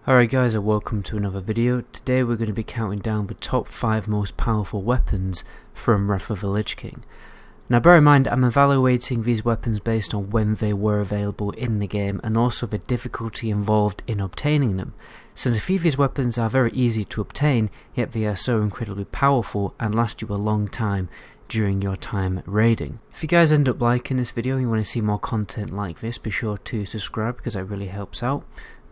Alright guys, and welcome to another video. Today we're going to be counting down the top 5 most powerful weapons from Wrath of the Lich King. Now bear in mind, I'm evaluating these weapons based on when they were available in the game and also the difficulty involved in obtaining them, since a few of these weapons are very easy to obtain, yet they are so incredibly powerful and last you a long time during your time raiding. If you guys end up liking this video and you want to see more content like this, be sure to subscribe because that really helps out.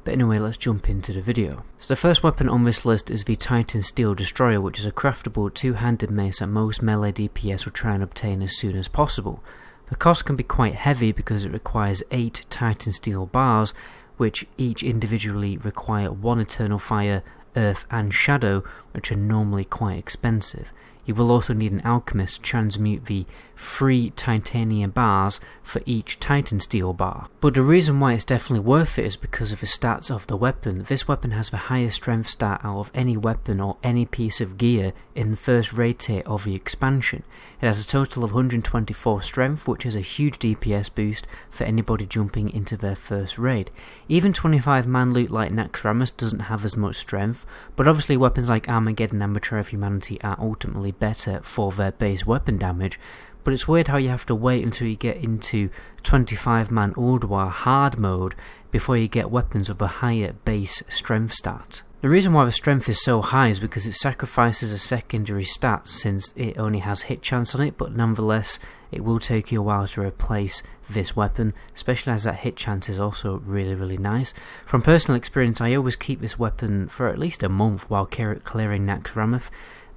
But anyway, let's jump into the video. So the first weapon on this list is the Titan Steel Destroyer, which is a craftable two-handed mace that most melee DPS will try and obtain as soon as possible. The cost can be quite heavy because it requires 8 Titan Steel bars, which each individually require 1 Eternal Fire, Earth and Shadow, which are normally quite expensive. You will also need an alchemist to transmute the 3 titanium bars for each Titan Steel bar. But the reason why it's definitely worth it is because of the stats of the weapon. This weapon has the highest strength stat out of any weapon or any piece of gear in the first raid tier of the expansion. It has a total of 124 strength, which is a huge DPS boost for anybody jumping into their first raid. Even 25-man loot like Galorenzo doesn't have as much strength, but obviously weapons like Armageddon and Betrayal of Humanity are ultimately better for their base weapon damage. But it's weird how you have to wait until you get into 25-man Ulduar hard mode before you get weapons with a higher base strength stat. The reason why the strength is so high is because it sacrifices a secondary stat since it only has hit chance on it, but nonetheless it will take you a while to replace this weapon, especially as that hit chance is also really nice. From personal experience, I always keep this weapon for at least a month while clearing Galorenzo.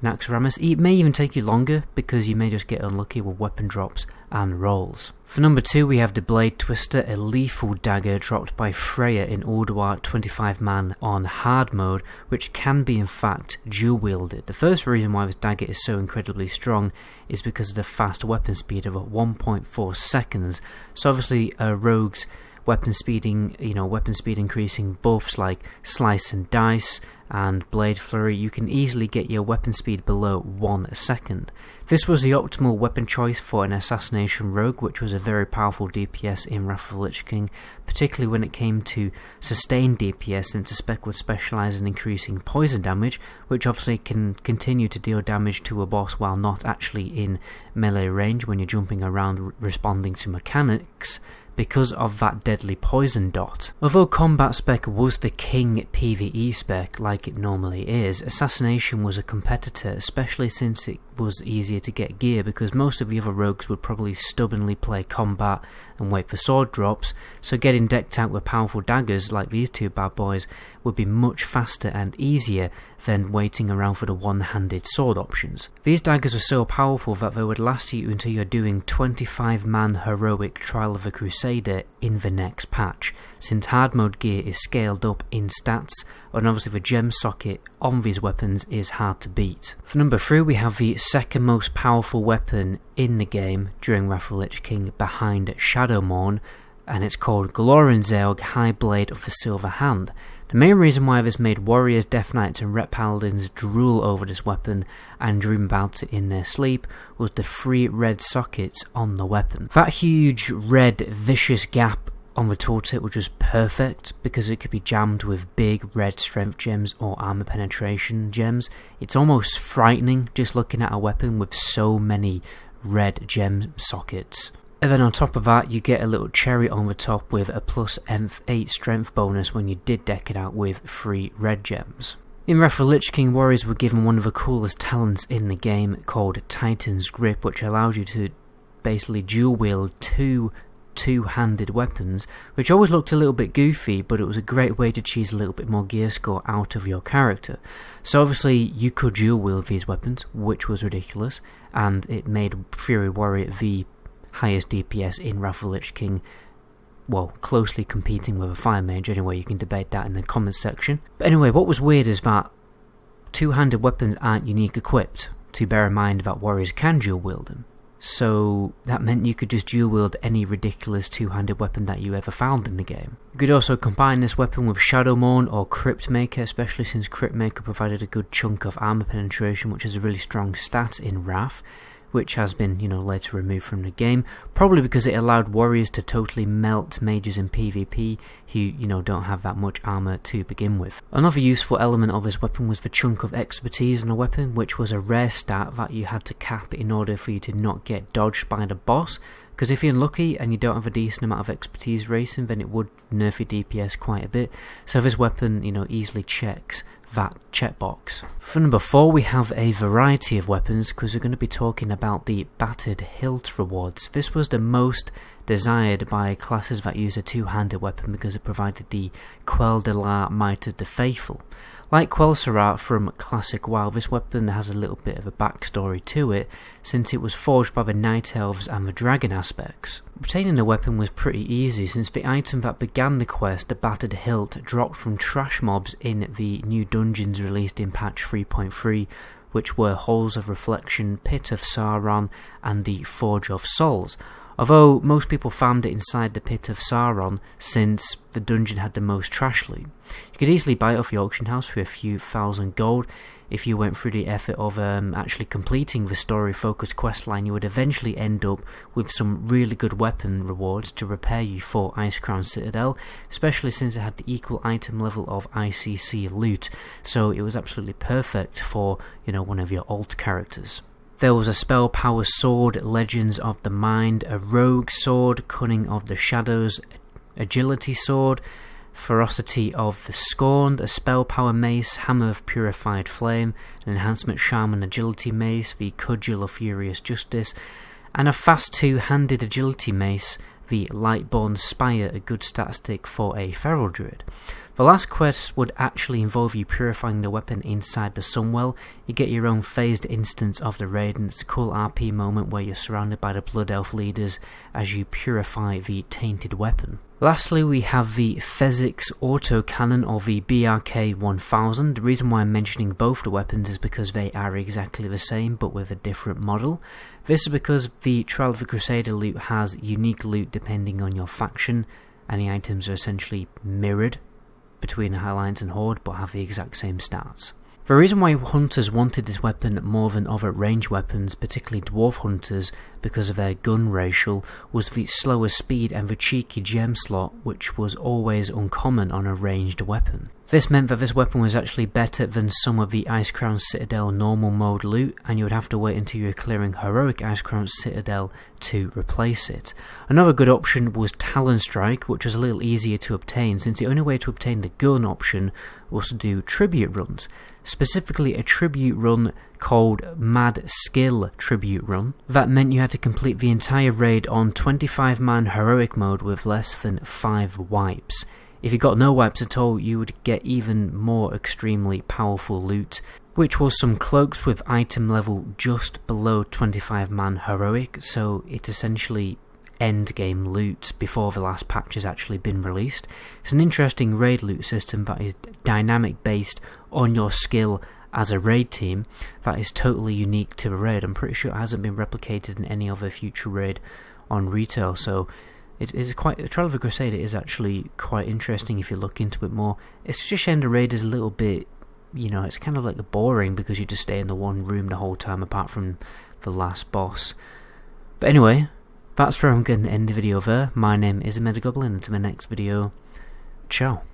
It may even take you longer because you may just get unlucky with weapon drops and rolls. For number 2 we have the Blade Twister, a lethal dagger dropped by Freya in Ulduar 25-man on hard mode, which can be in fact dual wielded. The first reason why this dagger is so incredibly strong is because of the fast weapon speed of 1.4 seconds. So obviously rogues weapon speed increasing buffs like Slice and Dice and Blade Flurry, you can easily get your weapon speed below 1 second. This was the optimal weapon choice for an assassination rogue, which was a very powerful DPS in Wrath of the Lich King, particularly when it came to sustained DPS, since the spec would specialise in increasing poison damage, which obviously can continue to deal damage to a boss while not actually in melee range when you're jumping around responding to mechanics, because of that deadly poison dot. Although combat spec was the king PvE spec like it normally is, assassination was a competitor, especially since it was easier to get gear, because most of the other rogues would probably stubbornly play combat and wait for sword drops, so getting decked out with powerful daggers like these two bad boys would be much faster and easier than waiting around for the one-handed sword options. These daggers are so powerful that they would last you until you're doing 25-man heroic Trial of a Crusader in the next patch, since hard mode gear is scaled up in stats, and obviously the gem socket on these weapons is hard to beat. For number 3 we have the second most powerful weapon in the game during Wrath of the Lich King behind Shadowmourne, and it's called Galorenzo, High Blade of the Silver Hand. The main reason why this made warriors, death knights and ret paladins drool over this weapon and dream about it in their sleep was the 3 red sockets on the weapon. That huge red vicious gap on the tooltip which was perfect because it could be jammed with big red strength gems or armor penetration gems. It's almost frightening just looking at a weapon with so many red gem sockets. And then on top of that you get a little cherry on the top with a plus 8 strength bonus when you did deck it out with 3 red gems. In Wrath of the Lich King, warriors were given one of the coolest talents in the game called Titan's Grip, which allows you to basically dual wield two-handed weapons, which always looked a little bit goofy, but it was a great way to cheese a little bit more gear score out of your character. So obviously you could dual wield these weapons, which was ridiculous, and it made Fury Warrior the highest DPS in Wrath of the Lich King, well, closely competing with a Fire Mage. Anyway, you can debate that in the comments section. But anyway, what was weird is that two-handed weapons aren't unique equipped, to bear in mind that warriors can dual wield them. So that meant you could just dual wield any ridiculous two-handed weapon that you ever found in the game. You could also combine this weapon with Shadowmourne or Cryptmaker, especially since Cryptmaker provided a good chunk of armor penetration, which is a really strong stat in Wrath. which has been, later removed from the game, probably because it allowed warriors to totally melt mages in PvP who, don't have that much armor to begin with. Another useful element of this weapon was the chunk of expertise in the weapon, which was a rare stat that you had to cap in order for you to not get dodged by the boss, because if you're unlucky and you don't have a decent amount of expertise racing, then it would nerf your DPS quite a bit. So this weapon, easily checks that checkbox. For number 4, we have a variety of weapons, because we're going to be talking about the Battered Hilt rewards. This was the most desired by classes that use a two-handed weapon because it provided the Quell de la Might of the Faithful. Like Quell Sarat from Classic WoW, this weapon has a little bit of a backstory to it, since it was forged by the Night Elves and the Dragon aspects. Obtaining the weapon was pretty easy, since the item that began the quest, the Battered Hilt, dropped from trash mobs in the new dungeons released in patch 3.3, which were Halls of Reflection, Pit of Sauron, and the Forge of Souls. Although most people found it inside the Pit of Sauron, since the dungeon had the most trash loot. You could easily buy it off the auction house for a few thousand gold. If you went through the effort of actually completing the story-focused questline, you would eventually end up with some really good weapon rewards to prepare you for Icecrown Citadel, especially since it had the equal item level of ICC loot, so it was absolutely perfect for, one of your alt characters. There was a Spell Power Sword, Legends of the Mind, a Rogue Sword, Cunning of the Shadows, Agility Sword, Ferocity of the Scorned, a Spell Power Mace, Hammer of Purified Flame, an Enhancement Shaman Agility Mace, the Cudgel of Furious Justice, and a fast two-handed Agility Mace, the Lightborn Spire, a good stat stick for a Feral Druid. The last quest would actually involve you purifying the weapon inside the Sunwell. You get your own phased instance of the raid, and it's a cool RP moment where you're surrounded by the Blood Elf leaders as you purify the tainted weapon. Lastly, we have the Phezix Autocannon, or the BRK 1000. The reason why I'm mentioning both the weapons is because they are exactly the same, but with a different model. This is because the Trial of the Crusader loot has unique loot depending on your faction, and the items are essentially mirrored between Alliance and Horde, but have the exact same stats. The reason why hunters wanted this weapon more than other range weapons, particularly dwarf hunters, because of their gun ratio, was the slower speed and the cheeky gem slot, which was always uncommon on a ranged weapon. This meant that this weapon was actually better than some of the Icecrown Citadel normal mode loot, and you would have to wait until you were clearing heroic Icecrown Citadel to replace it. Another good option was Talon Strike, which was a little easier to obtain, since the only way to obtain the gun option was to do tribute runs. Specifically a tribute run called Mad Skill Tribute Run. That meant you had to complete the entire raid on 25-man heroic mode with less than 5 wipes. If you got no wipes at all, you would get even more extremely powerful loot, which was some cloaks with item level just below 25-man heroic, so it's essentially endgame loot before the last patch has actually been released. It's an interesting raid loot system that is dynamic based on your skill as a raid team, that is totally unique to a raid. I'm pretty sure it hasn't been replicated in any other future raid on retail, so it is quite. The Trial of the Crusader is actually quite interesting if you look into it more. It's just the raid is a little bit, it's kind of like boring because you just stay in the one room the whole time apart from the last boss. But anyway, that's where I'm going to end the video there. My name is Goblin, and to my next video, ciao.